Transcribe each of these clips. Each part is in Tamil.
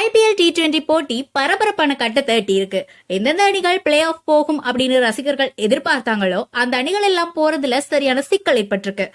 IPL T20 போட்டி பரபரப்பான கட்டத்தை எட்டி இருக்கு. எந்தெந்த அணிகள் பிளே ஆஃப் போகும் அப்படின்னு ரசிகர்கள் எதிர்பார்த்தாங்களோ அந்த அணிகள் எல்லாம் போறதுல சரியான சிக்கல் ஏற்பட்டிருக்கு.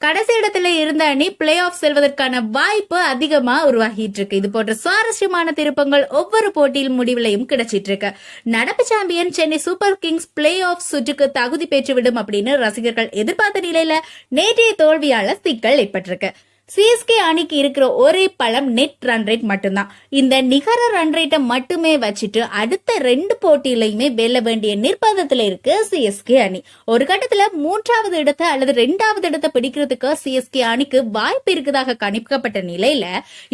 கடைசி இடத்துல இருந்த அணி பிளே ஆஃப் செல்வதற்கான வாய்ப்பு அதிகமா உருவாகிட்டு இருக்கு. இது போன்ற சுவாரஸ்யமான திருப்பங்கள் ஒவ்வொரு போட்டியில் முடிவுலையும் கிடைச்சிட்டு இருக்கு. நடப்பு champion Chennai super Kings play off சுற்றுக்கு தகுதி பெற்றுவிடும் அப்படின்னு ரசிகர்கள் எதிர்பார்த்த நிலையில நேற்றைய தோல்வியால சிக்கல் ஏற்பட்டிருக்கு. சிஎஸ்கே அணிக்கு இருக்கிற ஒரே பலம் நெட் ரன் ரேட் மட்டும்தான். இந்த நிகர ரன் ரேட்டை மட்டுமே வச்சுட்டு அடுத்த 2 போட்டியிலையுமே வெல்ல வேண்டிய நிர்பந்தத்துல இருக்கு சிஎஸ்கே அணி. ஒரு கட்டத்துல 3வது இடத்தை அல்லது 2வது இடத்தை பிடிக்கிறதுக்கு சிஎஸ்கே அணிக்கு வாய்ப்பு இருக்குதாக கணிக்கப்பட்ட நிலையில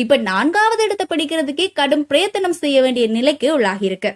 இப்ப 4வது இடத்தை பிடிக்கிறதுக்கே கடும் பிரயத்தனம் செய்ய வேண்டிய நிலைக்கு உள்ளாகி இருக்கு.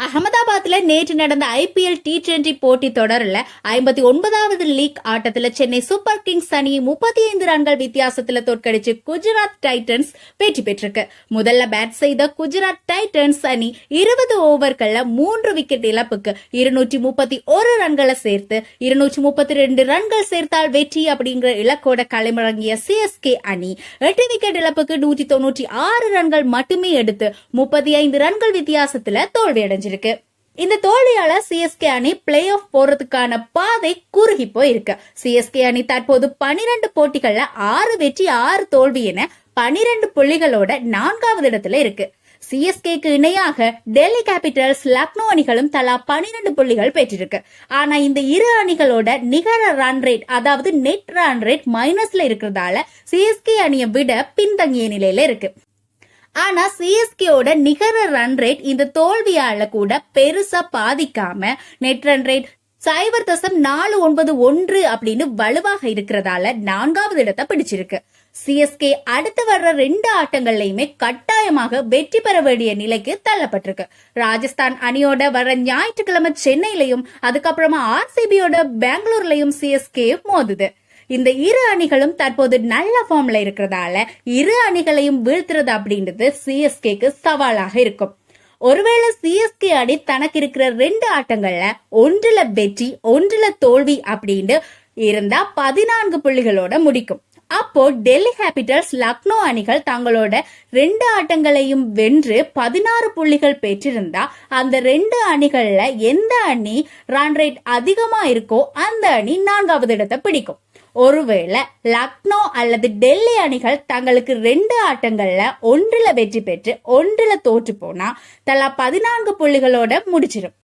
அகமதாபாத்ல நேற்று நடந்த IPL T20 போட்டி தொடரில் 59வது லீக் ஆட்டத்துல சென்னை சூப்பர் கிங்ஸ் அணியை 35 ரன்கள் வித்தியாசத்துல தோற்கடிச்சு குஜராத் டைட்டன்ஸ் வெற்றி பெற்றிருக்கு. முதல்ல பேட் செய்த குஜராத் டைட்டன்ஸ் அணி 20 ஓவர்கள்ல 3 விக்கெட் இழப்புக்கு 231 ரன்களை சேர்த்து 232 ரன்கள் சேர்த்தால் வெற்றி அப்படிங்கிற இலக்கோட களமிறங்கிய சிஎஸ்கே அணி 8 விக்கெட் இழப்புக்கு 196 ரன்கள் மட்டுமே எடுத்து 35 ரன்கள் வித்தியாசத்துல தோல்வியடைஞ்சு. இந்த தோல்வியால சிஎஸ்கே அணி பிளே ஆஃப் போறதுக்கான பாதை குறுகி போயிருக்கு. சிஎஸ்கே அணி தற்போது 12 போட்டிகள்ல 6 வெற்றி 6 தோல்வி என 12 புள்ளிகளோட 4வது இடத்துல இருக்கு. சிஎஸ்கேக்கு இணையாக டெல்லி கேபிட்டல்ஸ், லக்னோ அணிகளும் தலா 12 புள்ளிகள் பெற்றிருக்கு. ஆனா இந்த இரு அணிகளோட நிகர ரன் ரேட் அதாவது நெட் ரன் ரேட் மைனஸ்ல இருக்கிறதால சிஎஸ்கே அணியை விட பின்தங்கிய நிலையில இருக்கு. ஆனா சிஎஸ்கேயோட நிகர ரன் ரேட் இந்த தோல்வியால கூட பெருசா பாதிக்காம நெட் ரன் ரேட் 0.491 அப்படின்னு வலுவாக இருக்கிறதால 4வது இடத்தை பிடிச்சிருக்கு. சிஎஸ்கே அடுத்து வர்ற 2 ஆட்டங்கள்லயுமே கட்டாயமாக வெற்றி பெற வேண்டிய நிலைக்கு தள்ளப்பட்டிருக்கு. ராஜஸ்தான் அணியோட வர ஞாயிற்றுக்கிழமை சென்னையிலையும் அதுக்கப்புறமா RCBயோட பெங்களூர்லயும் சிஎஸ்கே மோதுது. இந்த இரு அணிகளும் தற்போது நல்ல ஃபார்ம்ல இருக்கிறதால இரு அணிகளையும் வீழ்த்துறது அப்படின்றது சிஎஸ்கேக்கு சவாலாக இருக்கும். ஒருவேளை சிஎஸ்கே அணி தனக்கு இருக்கிற 2 ஆட்டங்கள்ல 1ல வெற்றி 1ல தோல்வி அப்படின்னு இருந்தா 14 புள்ளிகளோட முடிக்கும். அப்போ டெல்லி கேபிட்டல்ஸ், லக்னோ அணிகள் தங்களோட 2 ஆட்டங்களையும் வென்று 16 புள்ளிகள் பெற்றிருந்தா அந்த 2 அணிகள்ல எந்த அணி ரன் ரேட் அதிகமா இருக்கோ அந்த அணி 4வது இடத்தை பிடிக்கும். ஒருவேளை லக்னோ அல்லது டெல்லி அணிகள் தங்களுக்கு 2 ஆட்டங்கள்ல 1ல வெற்றி பெற்று 1ல தோற்று போனா தலா 14 புள்ளிகளோட முடிச்சிடும்.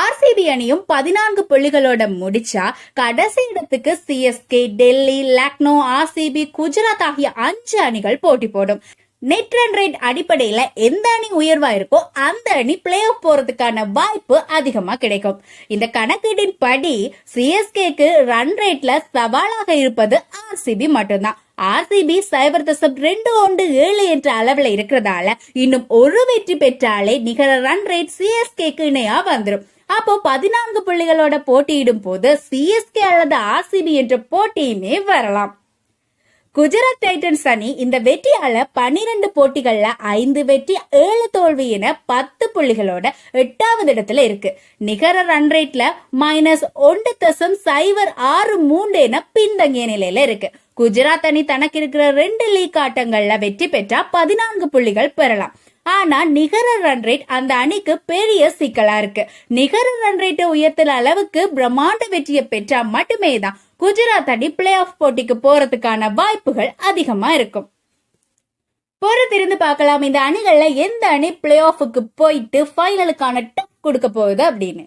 RCB அணியும் 14 புள்ளிகளோட முடிச்சா கடைசி இடத்துக்கு சிஎஸ்கே, டெல்லி, லக்னோ, RCB, குஜராத் ஆகிய 5 அணிகள் போட்டி போடும். நெட் ரன் ரேட் அடிப்படையில எந்த அணி உயர்வா இருக்கோ அந்த அணி பிளே ஆஃப் போறதுக்கான வாய்ப்பு அதிகமா கிடைக்கும். இந்த கணக்கீட்டின் படி சிஎஸ்கேக்கு ரன் ரேட்ல சவாலாக இருப்பது RCB மட்டும்தான். RCB 0.217 என்ற அளவுல இருக்கிறதால இன்னும் ஒரு வெற்றி பெற்றாலே நிகர ரன் ரேட் சிஎஸ்கேக்கு இணையா வந்துடும். அப்போ 14 புள்ளிகளோட போட்டியிடும் போது சிஎஸ்கே அல்லது RCB என்ற போட்டியுமே வரலாம். குஜராத் டைட்டன்ஸ் அணி இந்த வெற்றியால 12 போட்டிகள்ல 5 வெற்றி 7 தோல்வி என 10 புள்ளிகளோட 8வது இடத்துல இருக்கு. நிகர ரன் ரேட்ல -1.063 என பின்தங்கிய நிலையில இருக்கு. குஜராத் அணி தனக்கு இருக்கிற 2 லீக் ஆட்டங்கள்ல வெற்றி பெற்றா 14 புள்ளிகள் பெறலாம். ஆனா நிகர ரன் ரேட் அந்த அணிக்கு பெரிய சிக்கலா இருக்கு. நிகர ரன் ரேட்டை உயர்த்துற அளவுக்கு பிரம்மாண்ட வெற்றியை பெற்றா மட்டுமே தான் குஜராத் அணி பிளே ஆஃப் போட்டிக்கு போறதுக்கான வாய்ப்புகள் அதிகமா இருக்கும். பொறுத்திருந்து பார்க்கலாம் இந்த அணிகள்ல எந்த அணி பிளே ஆஃபுக்கு போயிட்டு ஃபைனலுக்கான டப் கொடுக்க போகுது அப்படின்னு.